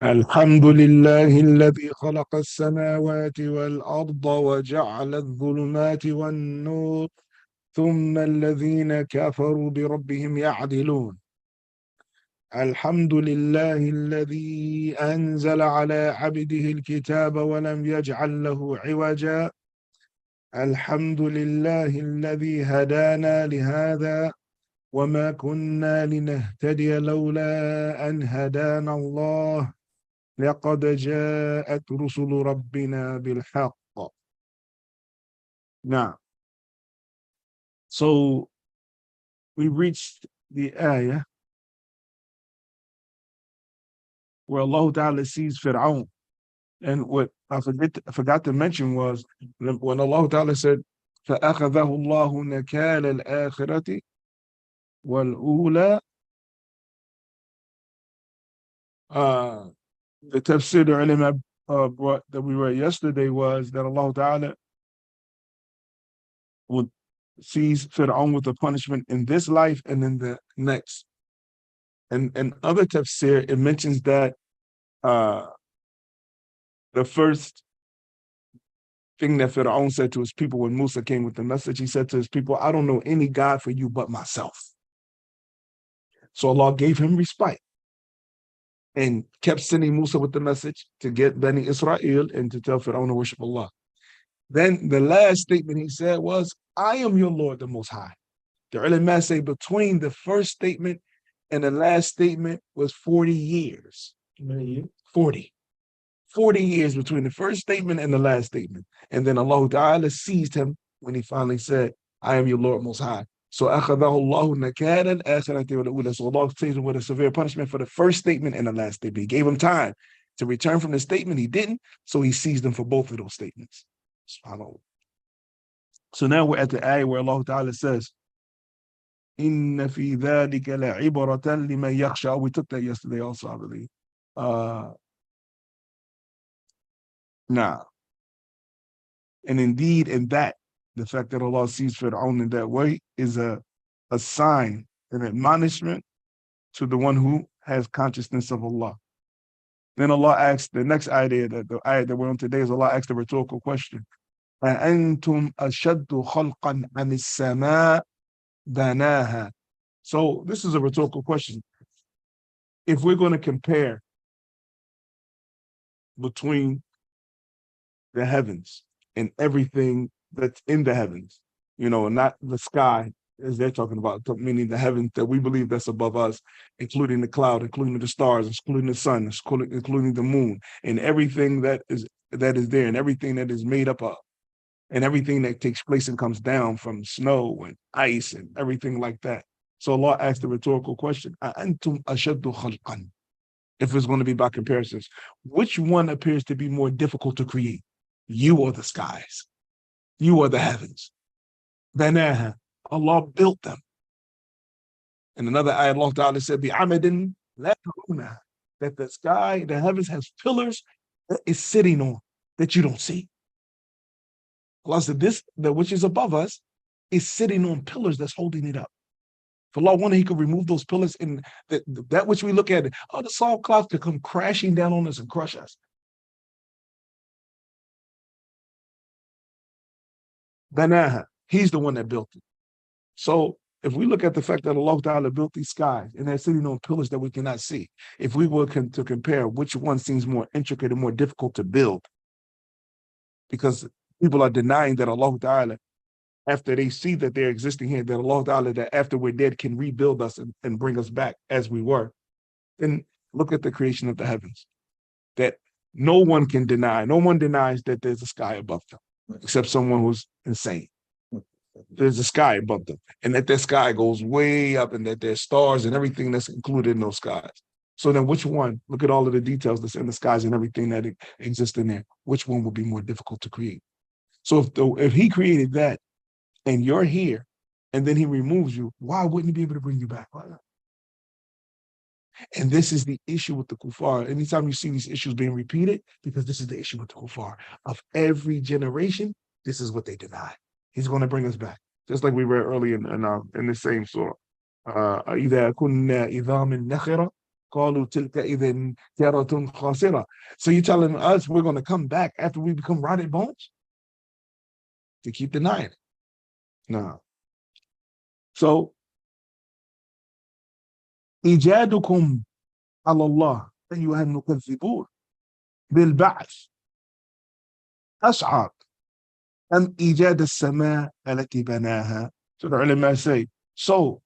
الحمد لله الذي خلق السماوات والأرض وجعل الظلمات والنور ثم الذين كفروا بربهم يعدلون. الحمد لله الذي أنزل على عبده الكتاب ولم يجعل له عوجا. الحمد لله الذي هدانا لهذا وما كنا لنهتدي لولا أن هدانا الله لقد جاءت رسل ربنا بالحق. Now, so we reached the ayah where Allah Ta'ala sees Fir'aun. And what I forgot to mention was when Allah Ta'ala said, فَأَخَذَهُ اللَّهُ نَكَالَ الْآخِرَةِ وَالْأُولَى. The tafsir the ulama brought that we read yesterday was that Allah Ta'ala would seize Fir'aun with the punishment in this life and in the next. And other tafsir, it mentions that uh, the first thing that Fir'aun said to his people when Musa came with the message, he said to his people, I don't know any God for you but myself. So Allah gave him respite and kept sending Musa with the message to get Bani Israel and to tell Fir'aun to worship Allah. Then the last statement he said was, I am your Lord, the Most High. The ulama say between the first statement and the last statement was 40 years. 40. 40 years between the first statement and the last statement. And then Allah Ta'ala seized him when he finally said, I am your Lord Most High. So أَخَذَهُ اللَّهُ نَكَالَ الْآخِرَةِ وَالْأُولَى. So Allah seized him with a severe punishment for the first statement and the last statement. He gave him time to return from the statement. He didn't, so he seized him for both of those statements. SubhanAllah. So now we're at the ayah where Allah Ta'ala says, إِنَّ فِي ذَلِكَ لَعِبْرَةً لِمَنْ يَخْشَى. We took that yesterday also, I believe. Nah. And indeed, in that, the fact that Allah sees Fir'aun in that way is a sign, an admonishment to the one who has consciousness of Allah. Then Allah asks, the next ayah, the ayah that we're on today, is Allah asks the rhetorical question. أَأَنْتُمْ أَشَدُّ خَلْقًا عَنِ السَّمَاءِ بَنَاهَا. So this is a rhetorical question. If we're going to compare between the heavens and everything that's in the heavens, not the sky, as they're talking about, meaning the heavens that we believe that's above us, including the cloud, including the stars, including the sun, including the moon, and everything that is there, and everything that is made up of, and everything that takes place and comes down from snow and ice and everything like that. So Allah asked the rhetorical question, أَأَنْتُمْ أَشَدُّ خَلْقًا? If it's going to be by comparisons, which one appears to be more difficult to create? You or the skies? You or the heavens? Banaha. Allah built them. And another ayah, Allah Ta'ala said, بِعَمَدٍ لَا تَرَوْنَهَا, that the sky, the heavens has pillars that is sitting on that you don't see. Allah said, this, that which is above us, is sitting on pillars that's holding it up. If Allah wanted, He could remove those pillars, and that which we look at, the salt clouds could come crashing down on us and crush us. Banaha. He's the one that built it. So if we look at the fact that Allah Ta'ala built these skies and they're sitting on pillars that we cannot see, if we were to compare which one seems more intricate and more difficult to build, because people are denying that Allah Ta'ala, after they see that they're existing here, that Allah Ta'ala, that after we're dead can rebuild us and bring us back as we were, then look at the creation of the heavens, that no one can deny. No one denies that there's a sky above them, except someone who's insane. There's a sky above them, and that sky goes way up, and that there's stars and everything that's included in those skies. So then which one, look at all of the details that's in the skies and everything that exists in there, which one would be more difficult to create? So if He created that and you're here and then He removes you, why wouldn't He be able to bring you back? And this is the issue with the kuffar. Anytime you see these issues being repeated, because this is the issue with the kuffar of every generation, this is what they deny. He's going to bring us back. Just like we read earlier in the same surah. إِذَا كُنَّا إِذَامٍ نَخِرَةٍ قالوا تلك إذن كرة خاسرة. So you're telling us we're going to come back after we become rotted bones? To keep denying it. No. So إيجادكم على الله أيها المكذبون بالبعث أصعب أم إيجاد السماء التي بناها. So the ulama say, so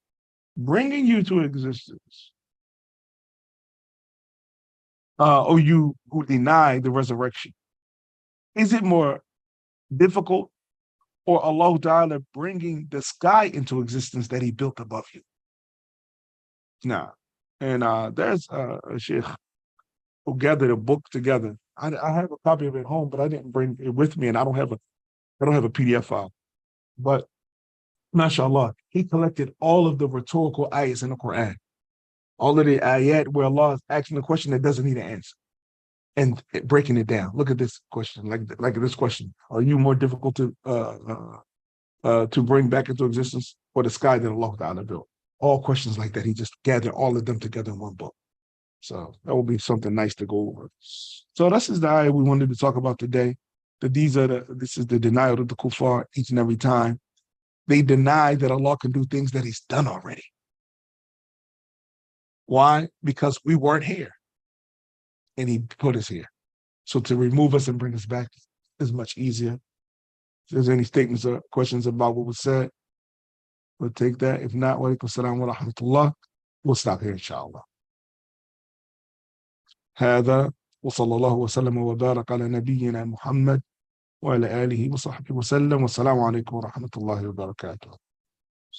bringing you to existence, or you who deny the resurrection, is it more difficult, or Allah Ta'ala bringing the sky into existence that he built above you? Nah. And there's a sheikh who gathered a book together. I have a copy of it at home, but I didn't bring it with me, and I don't have a PDF file. But mashallah, he collected all of the rhetorical ayahs in the Quran, all of the ayat where Allah is asking a question that doesn't need an answer, and breaking it down. Look at this question, like this question: are you more difficult to bring back into existence, or the sky that Allah Ta'ala built? All questions like that. He just gathered all of them together in one book. So that will be something nice to go over. So this is the ayah we wanted to talk about today. That this is the denial of the kuffar each and every time. They deny that Allah can do things that he's done already. Why? Because we weren't here and he put us here. So to remove us and bring us back is much easier. If there's any statements or questions about what was said, we'll take that. If not, wa alaikum salam wa rahmatullah. We'll stop here, inshallah. هذا وصلى الله وسلم وبارك على نبينا محمد وعلى آله وصحبه وسلم والسلام عليكم ورحمة الله وبركاته.